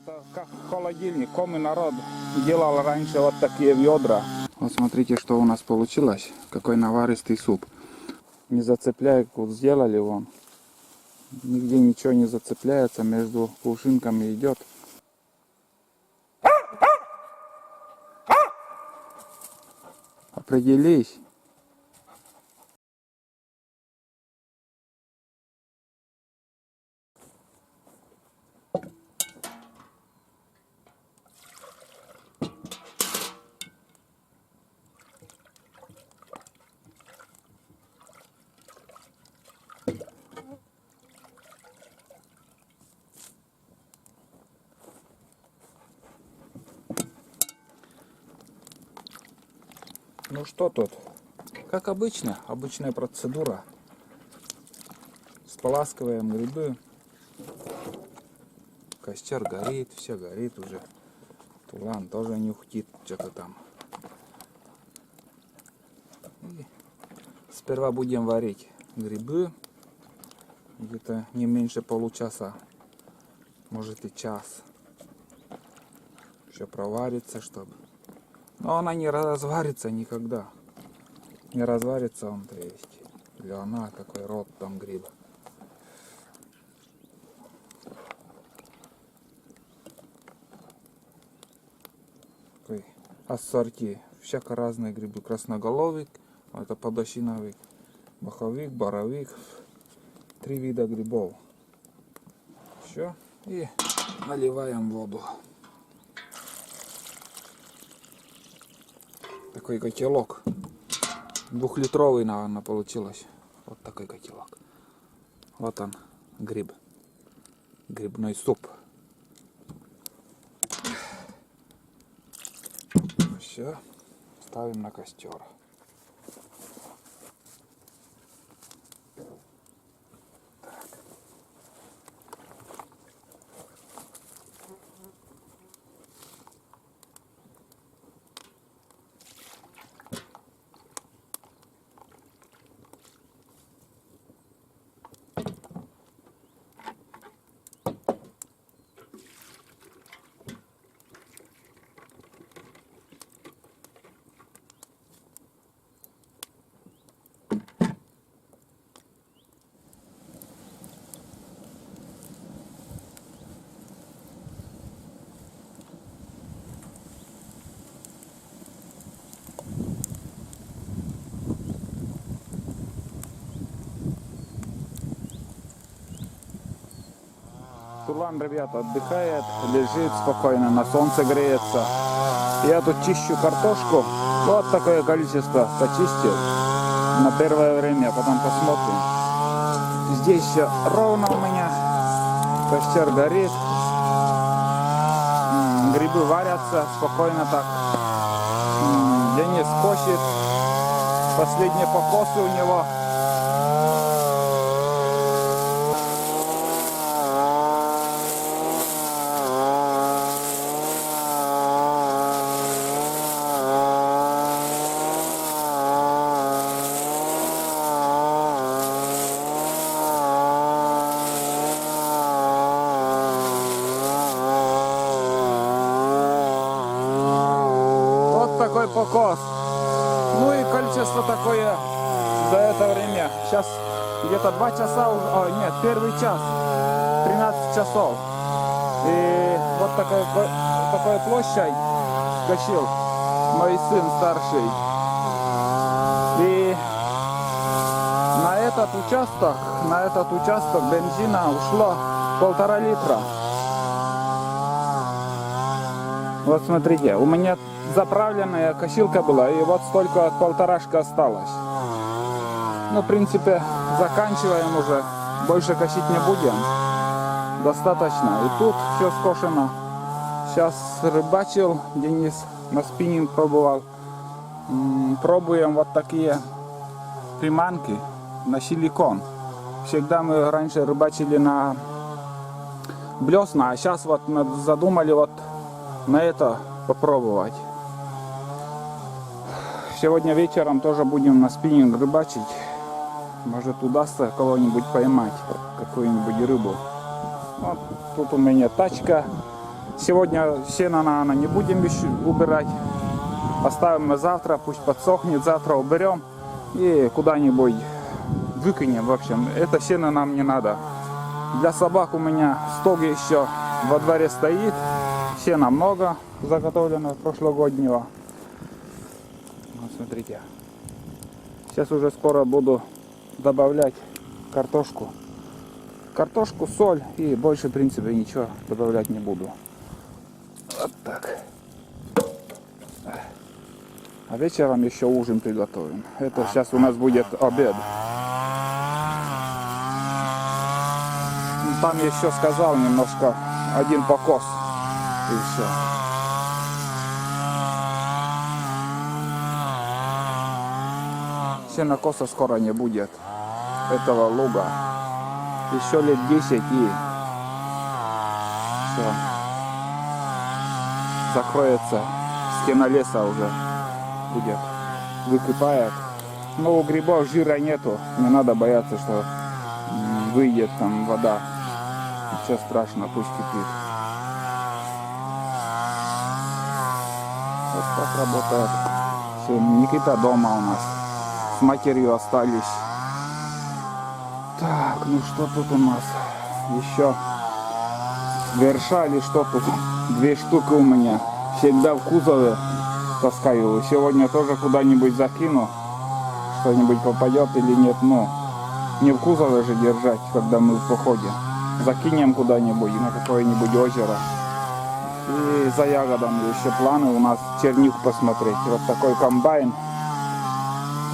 Это как холодильник. Коми народ делал раньше вот такие ведра. Вот смотрите, что у нас получилось. Какой наваристый суп. Не зацепляет, вот сделали вон. Нигде ничего не зацепляется, между кувшинками идет. Определись. Ну что тут? Как обычно, обычная процедура. Споласкиваем грибы. Костер горит, все горит уже. Тулан тоже не ухтит что-то там. И сперва будем варить грибы. Где-то не меньше получаса. Может и час. Еще проварится, чтобы. Но она не разварится никогда. Не разварится он, то есть. Или она, какой род там гриба. Такой ассорти. Всяко разные грибы. Красноголовик, это подосиновик, маховик, боровик. 3 вида грибов. Все. И наливаем воду. Такой котелок. 2-литровый, наверное, получилось. Вот такой котелок. Вот он, гриб. Грибной суп. Все. Ставим на костер. Тулан, ребята, отдыхает, лежит спокойно, на солнце греется. Я тут чищу картошку. Вот такое количество почистил на первое время, потом посмотрим. Здесь все ровно у меня. Костер горит. Грибы варятся спокойно так. Денис косит. Последние покосы у него. Такой покос. Ну и количество такое за это время. Сейчас где-то 2 часа уже. Нет, первый час. 13 часов. И вот такая площадь скачил мой сын старший. И на этот участок бензина ушло 1,5 литра. Вот смотрите, у меня заправленная косилка была, и вот столько от 1,5 осталось. Ну, в принципе, заканчиваем уже. Больше косить не будем. Достаточно. И тут все скошено. Сейчас рыбачил, Денис на спиннинг пробовал. Пробуем вот такие приманки на силикон. Всегда мы раньше рыбачили на блесна, а сейчас вот задумали вот на это попробовать. Сегодня вечером тоже будем на спиннинг рыбачить. Может, удастся кого-нибудь поймать, какую-нибудь рыбу. Вот тут у меня тачка Сегодня сено, наверное, не будем еще убирать. Оставим на завтра, пусть подсохнет, завтра уберем и куда-нибудь выкинем. В общем, это сено нам не надо. Для собак у меня стог еще во дворе стоит. Сена много заготовлено прошлогоднего. Вот смотрите. Сейчас уже скоро буду добавлять картошку. Картошку, соль и больше в принципе ничего добавлять не буду. Вот так. А вечером еще ужин приготовим. Это сейчас у нас будет обед. Там еще сказал немножко один покос. И все. Сенокоса скоро не будет. Этого луга. Еще лет 10 и все. Закроется. Стена леса уже будет. Выкипает. Но у грибов жира нету. Не надо бояться, что выйдет там вода. Ничего страшного, пусть кипит. Вот так работает. Все, Никита дома у нас. С матерью остались. Так, ну что тут у нас? Еще верша или что тут? 2 штуки у меня. Всегда в кузове таскаю. Сегодня тоже куда-нибудь закину. Что-нибудь попадет или нет. Но не в кузове же держать, когда мы в походе. Закинем куда-нибудь на какое-нибудь озеро. И за ягодами еще планы у нас чернику посмотреть. Вот такой комбайн.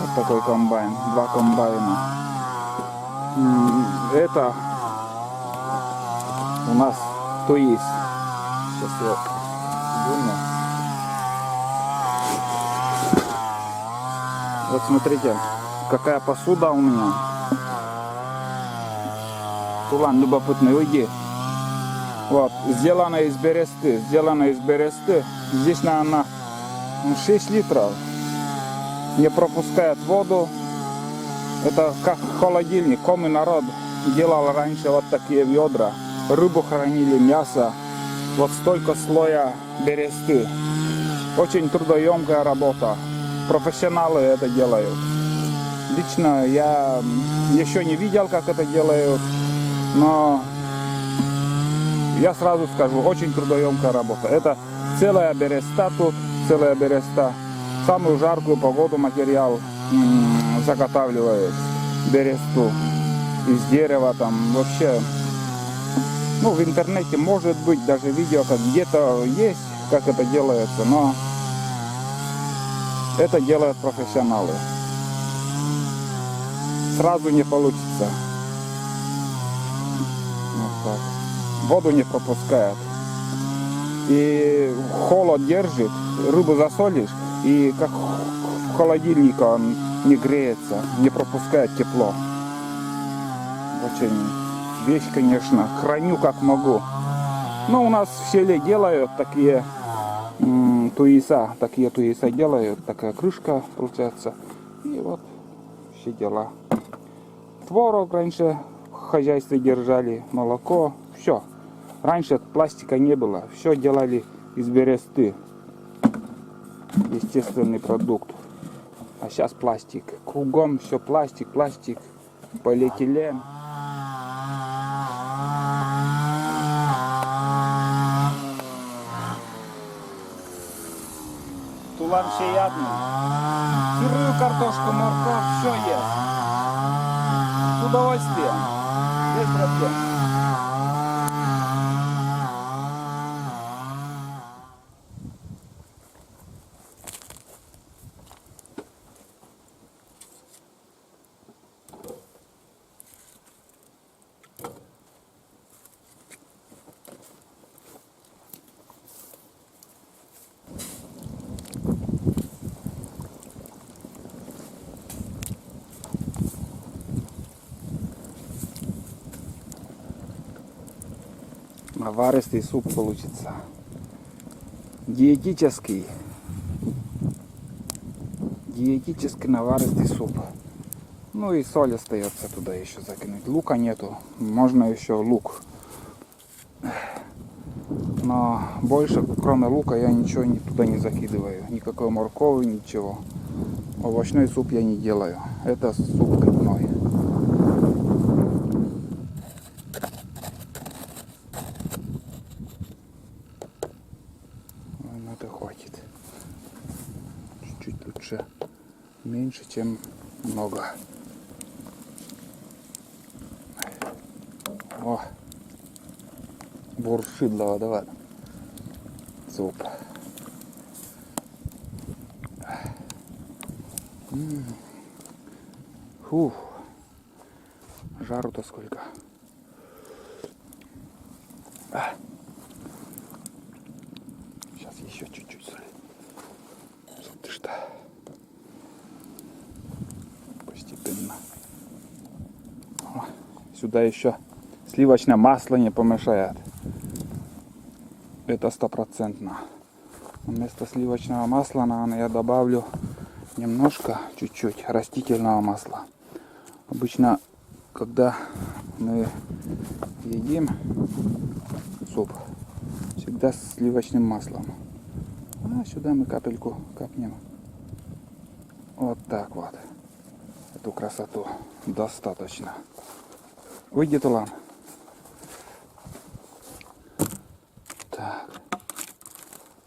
Вот такой комбайн. 2 комбайна. Это у нас то есть. Сейчас я выну. Вот смотрите, какая посуда у меня. Тулан любопытный, уйди. Вот, сделана из бересты. Сделана из бересты. Здесь, наверное, 6 литров. Не пропускает воду. Это как холодильник. Комый народ делал раньше вот такие ведра. Рыбу хранили, мясо. Вот столько слоя бересты. Очень трудоемкая работа. Профессионалы это делают. Лично я еще не видел, как это делают. Но я сразу скажу, очень трудоемкая работа. Это целая береста тут, целая береста. В самую жаркую погоду материал заготавливает бересту из дерева там вообще. Ну, в интернете может быть даже видео, как где-то есть, как это делается, но это делают профессионалы. Сразу не получится. Вот так. Воду не пропускает. И холод держит, рыбу засолишь, и как в холодильнике он не греется, не пропускает тепло. Очень вещь, конечно, храню как могу. Но у нас в селе делают такие туиса делают, такая крышка получается. И вот все дела. Творог раньше в хозяйстве держали, молоко, все. Раньше пластика не было, все делали из бересты. Естественный продукт. А сейчас пластик. Кругом все пластик, полиэтилен. Тулан всеядный. Сырую картошку, морковь, все ест. С удовольствием. Без проблем. Наваристый суп получится. Диетический наваристый суп. Ну и соль остается туда еще закинуть. Лука нету. Можно еще лук. Но больше, кроме лука, я ничего туда не закидываю. Никакой моркови, ничего. Овощной суп я не делаю. Это суп грибной. Это хватит. Чуть-чуть лучше. Меньше, чем много. О, буршит, давай. Суп. Фух. Жару-то сколько. Сейчас еще чуть-чуть соли. Ты что? Постепенно. О, сюда еще сливочное масло не помешает. Это 100%. Вместо сливочного масла, наверное, я добавлю немножко, чуть-чуть растительного масла. Обычно, когда мы едим суп, всегда с сливочным маслом. А сюда мы капельку капнем. Вот так вот. Эту красоту достаточно. Выйдет, Улан. Так.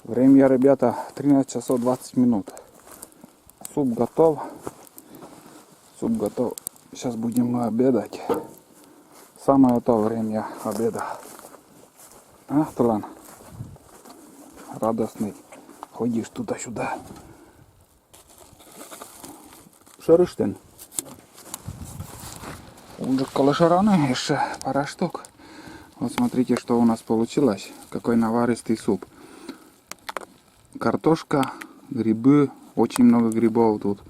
Время, ребята, 13 часов 20 минут. Суп готов. Суп готов. Сейчас будем мы обедать. Самое то время обеда. А, Тулан? Радостный. Ходишь туда-сюда. Шарыштен. Уже колошараны, еще пара штук. Вот смотрите, что у нас получилось. Какой наваристый суп. Картошка, грибы, очень много грибов тут.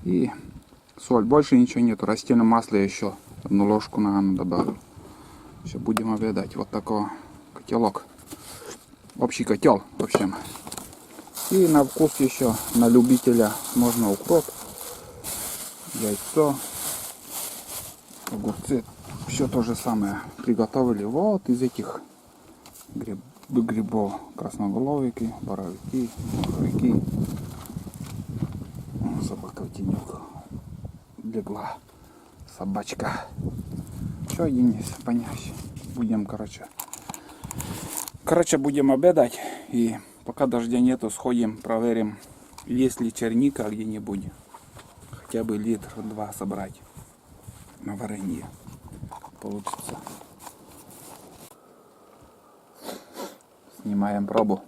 И соль. Больше ничего нету. Растительное масло еще. Одну ложку, наверное, добавлю. Сейчас будем обедать. Вот такой котелок. Общий котел, в общем. И на вкус еще, на любителя, можно укроп, яйцо, огурцы. Все то же самое приготовили вот из этих грибов. Красноголовики, боровики, маховики. Собака в тенек легла. Собачка. Что, Денис, понять? Будем, короче, будем обедать. И пока дождя нету, сходим, проверим, есть ли черника где-нибудь. Хотя бы литр-два собрать на варенье. Получится. Снимаем пробу.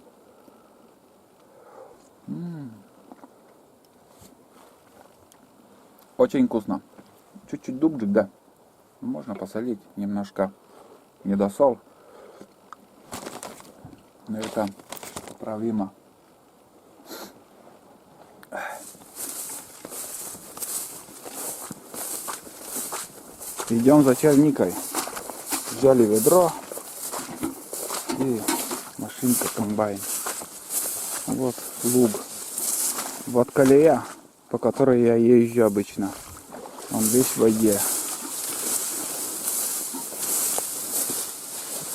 Очень вкусно. Чуть-чуть дубчик, да. Можно посолить немножко. Недосол. Но это поправимо. Идем за черникой. Взяли ведро и машинка комбайн. Вот луг. Вот колея, по которой я езжу обычно. Он весь в воде.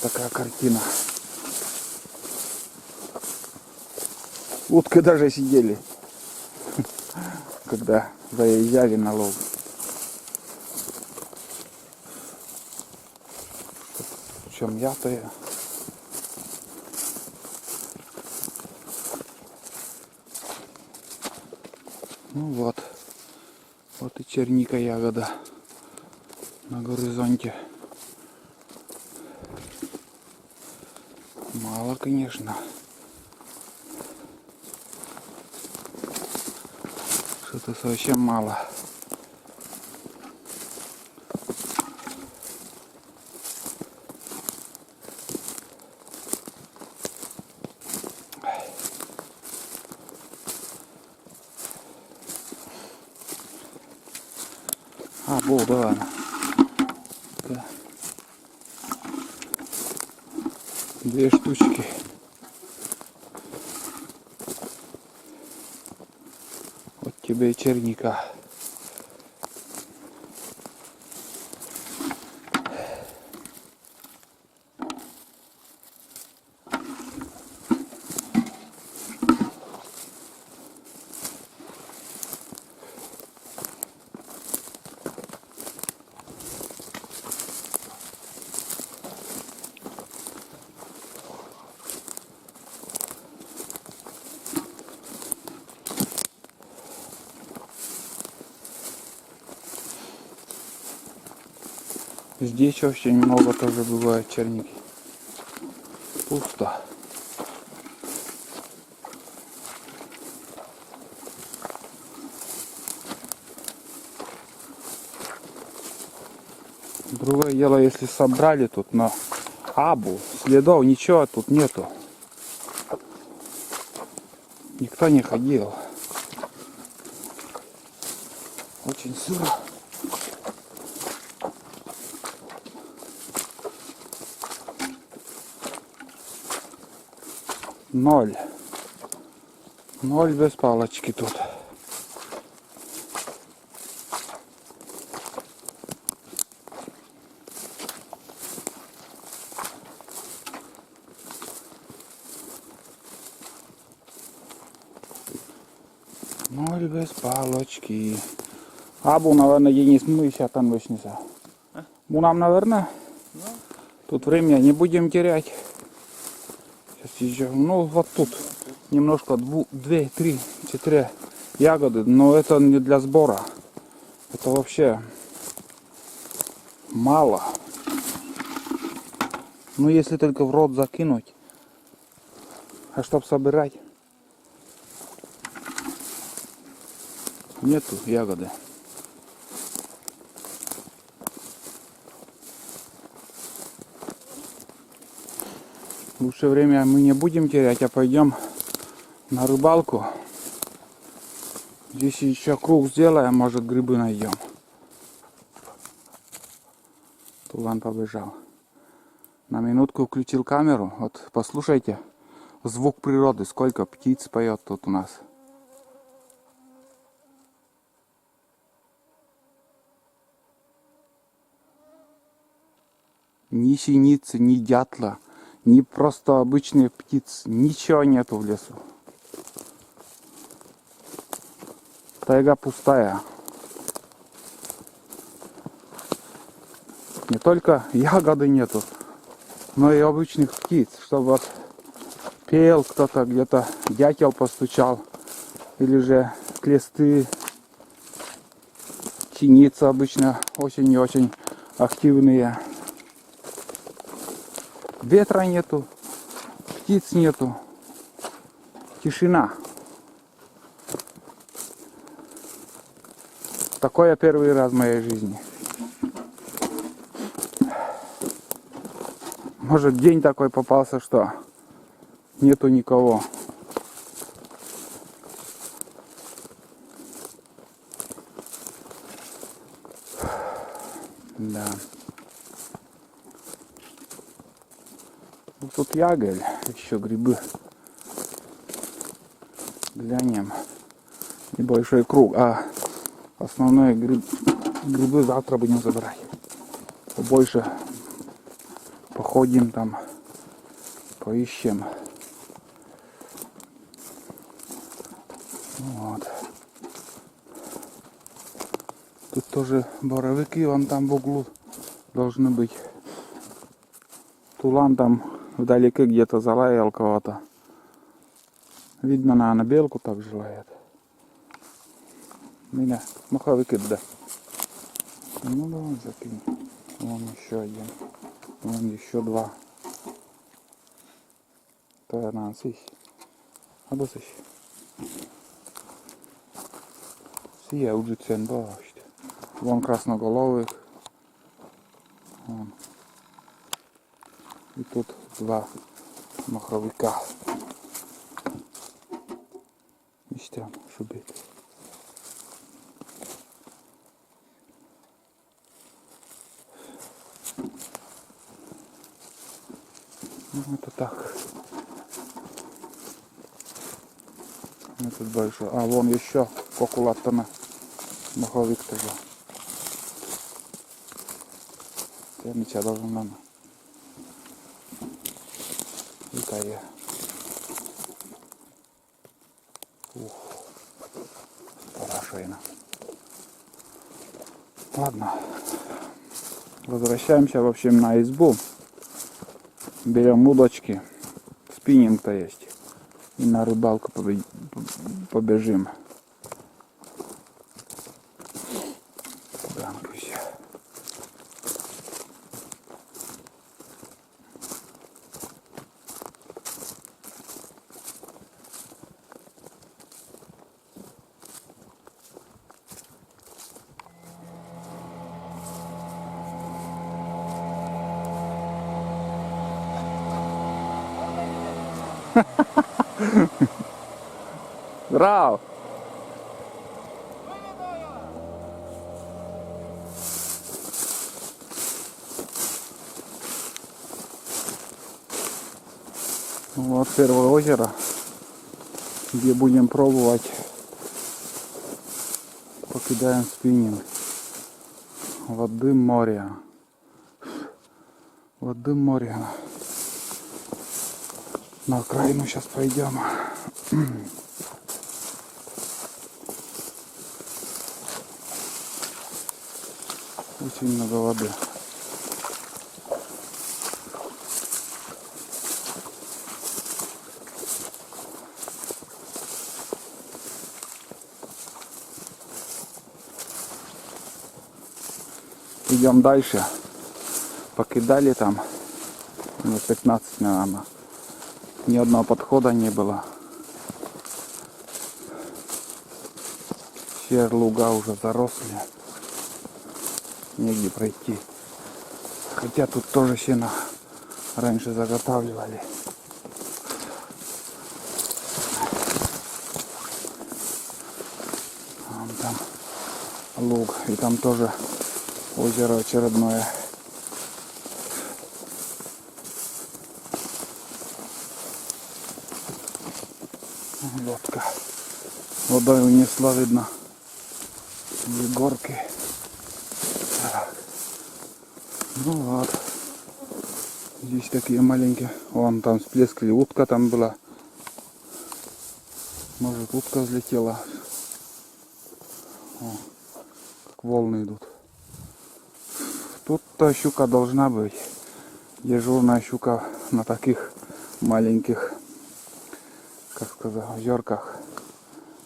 Такая картина. Утки даже сидели, когда заезжали на луг. В чем я-то я? Ну вот. Вот и черника ягода на горизонте. Мало, конечно. Что-то совсем мало. А, был, да. Да. 2 штучки. Вот тебе и черника. Здесь очень много тоже бывает черники. Пусто. Другое дело, если собрали тут, но абу, следов, ничего тут нету. Никто не ходил. Очень сыро. Ноль. Ноль без палочки тут. Ноль без палочки. Абу, наверное, Денис, мы сейчас там вышнемся. Нам, наверное, тут время не будем терять. Сейчас еще, ну вот тут немножко 2, 3, 4 ягоды, но это не для сбора. Это вообще мало. Ну если только в рот закинуть. А чтоб собирать, нету ягоды. Лучше время мы не будем терять, а пойдем на рыбалку. Здесь еще круг сделаем, может грибы найдем. Тулан побежал. На минутку включил камеру. Вот послушайте звук природы, сколько птиц поет тут у нас. Ни синицы, ни дятла, ни просто обычные птиц. Ничего нету в лесу. Тайга пустая. Не только ягоды нету, но и обычных птиц. Чтобы вот пел кто-то, где-то дятел постучал. Или же клесты. Синицы обычно очень и очень активные. Ветра нету, птиц нету, тишина. Такое первый раз в моей жизни. Может, день такой попался, что нету никого. Да. Тут ягель, еще грибы. Глянем. Небольшой круг. А основные грибы завтра будем забирать. Побольше походим там, поищем. Вот. Тут тоже боровики, вон там в углу должны быть. Тулан там вдалеке где-то залаял кого-то. Видно, наверное, белку так желает. Меня маховики, да. Ну давай закинь. Вон еще один. Вон еще два. То надо съесть. А да съесть. Сия уже цен башт. Вон красноголовых. Вон. И тут два маховика. İşte şu bir. Ну это так. Тут большой. А вон еще кокулаттана маховик тоже. Я ничего должен нам. Витая. Ух, парашейна. Ладно, возвращаемся в общем на избу. Берем удочки, спиннинг-то есть. И на рыбалку побежим. Браво! Вот первое озеро, где будем пробовать. Покидаем спиннинг. Воды моря. Воды моря. На окраину сейчас пойдем. Очень много воды. Идем дальше. Покидали там минут 15, наверное. Ни одного подхода не было. Все луга уже заросли. Негде пройти. Хотя тут тоже сено раньше заготавливали. Вон там луг. И там тоже озеро очередное. Лодка. Водой унесла, видно, две горки. Так. Ну вот. Здесь такие маленькие. Вон там всплеск или утка там была. Может, утка взлетела. О, как волны идут. Тут-то щука должна быть. Дежурная щука на таких маленьких, как сказать, озерках.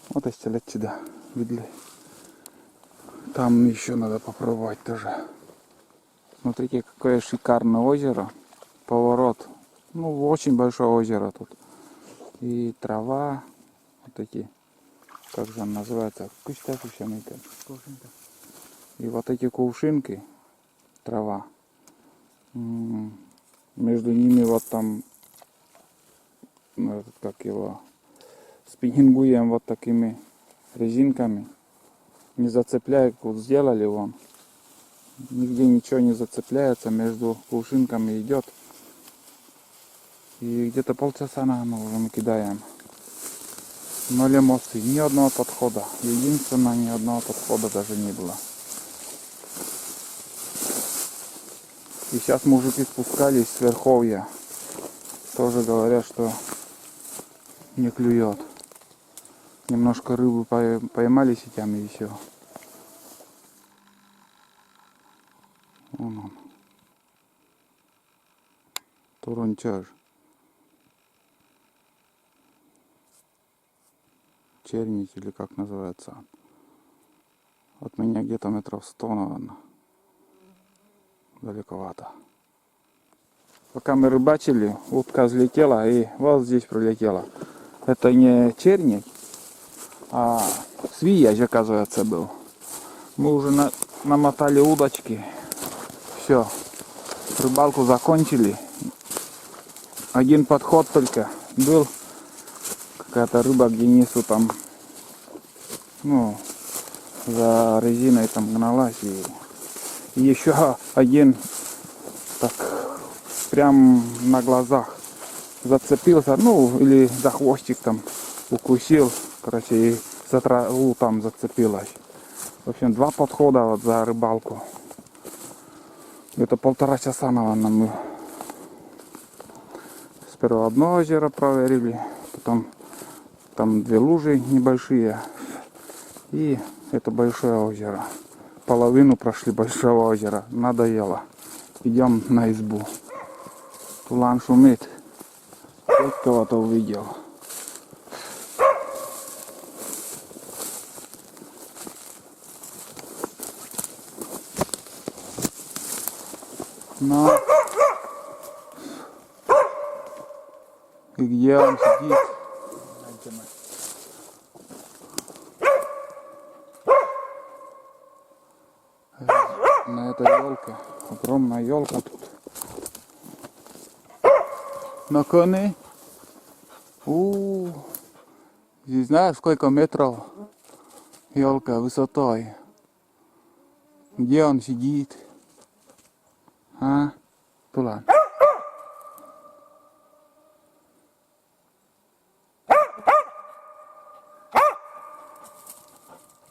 Вот и стелят сюда. Видели? Там еще надо попробовать тоже. Смотрите, какое шикарное озеро. Поворот. Ну, очень большое озеро тут. И трава. Вот такие. Как же он называется? И вот эти кувшинки. Трава. Между ними вот там, как его, спиннингуем вот такими резинками. Не зацепляя, вот сделали вон. Нигде ничего не зацепляется, между кувшинками идет. И где-то полчаса, наверное, уже мы кидаем. 0 эмоций, ни одного подхода. Единственное, ни одного подхода даже не было. И сейчас мужики спускались с верховья. Тоже говорят, что не клюет. Немножко рыбу поймали сетями и все. Вон он. Турончаж. Чернить или как называется. От меня где-то метров 100, наверное. Далековато. Пока мы рыбачили, утка взлетела и вот здесь прилетела. Это не черник, а свияж, оказывается, был. Мы уже намотали удочки. Все. Рыбалку закончили. Один подход только был. Какая-то рыба, где несу там, ну, за резиной там гналась. И еще один так прям на глазах зацепился, ну или за хвостик там укусил, короче, и за траву там зацепилась. В общем, 2 подхода вот за рыбалку. Это 1,5 часа, наверное, мы сперва одно озеро проверили, потом там 2 лужи небольшие и это большое озеро. Половину прошли большого озера. Надоело. Идем на избу. Тулан шумит. Вот кого-то увидел. Но и где он сидит? На этой елке. Огромная елка тут. На коне. Здесь знаешь, сколько метров елка высотой? Где он сидит? А? Тулан.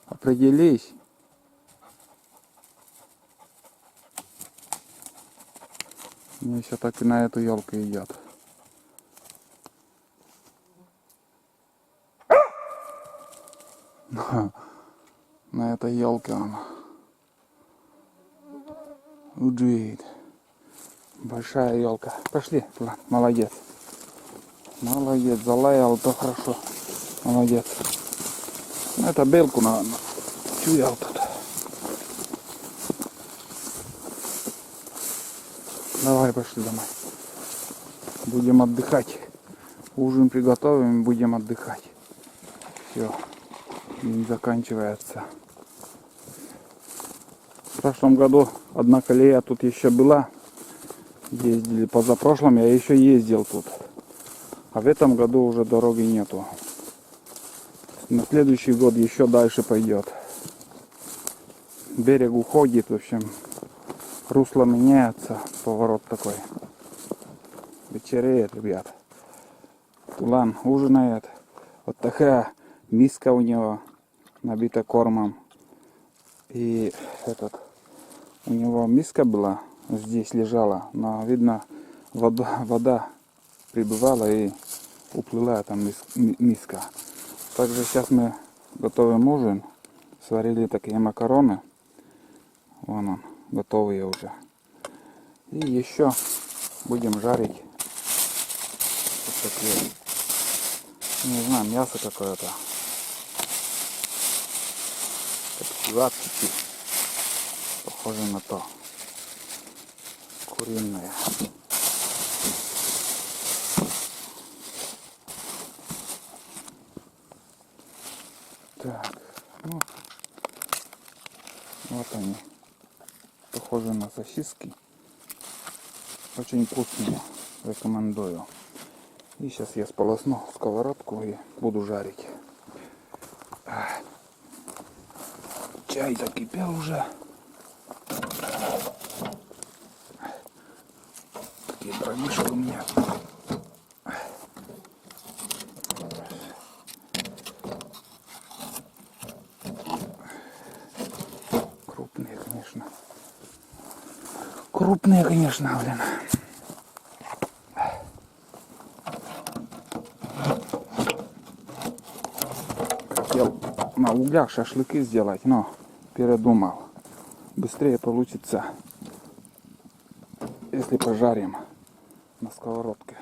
Определись. Мне еще так и на эту елку идет. На этой елке он уджит. Большая елка. Пошли, молодец. Молодец, залаял, то хорошо. Молодец. Это белку, наверное, чуял тут. Давай, пошли домой. Будем отдыхать. Ужин приготовим, будем отдыхать. Все. День заканчивается. В прошлом году одна колея тут еще была. Ездили. Позапрошлом я еще ездил тут. А в этом году уже дороги нету. На следующий год еще дальше пойдет. Берег уходит, в общем. Русло меняется. Поворот такой. Вечереет, ребят. Тулан ужинает. Вот такая миска у него набита кормом. И у него миска была, здесь лежала, но видно вода прибывала и уплыла там миска. Также сейчас мы готовим ужин. Сварили такие макароны. Вон он, готовые уже. И еще будем жарить вот такие, не знаю, мясо какое-то. Квадчики. Похоже на то. Куриное. Так, ну, вот они. Похожи на сосиски. Очень вкусные. Рекомендую. И сейчас я сполосну сковородку и буду жарить. Чай закипел уже. Такие дровишки у меня. Крупные, конечно. Крупные, конечно, блин. Хотел на углях шашлыки сделать, но передумал. Быстрее получится, если пожарим на сковородке.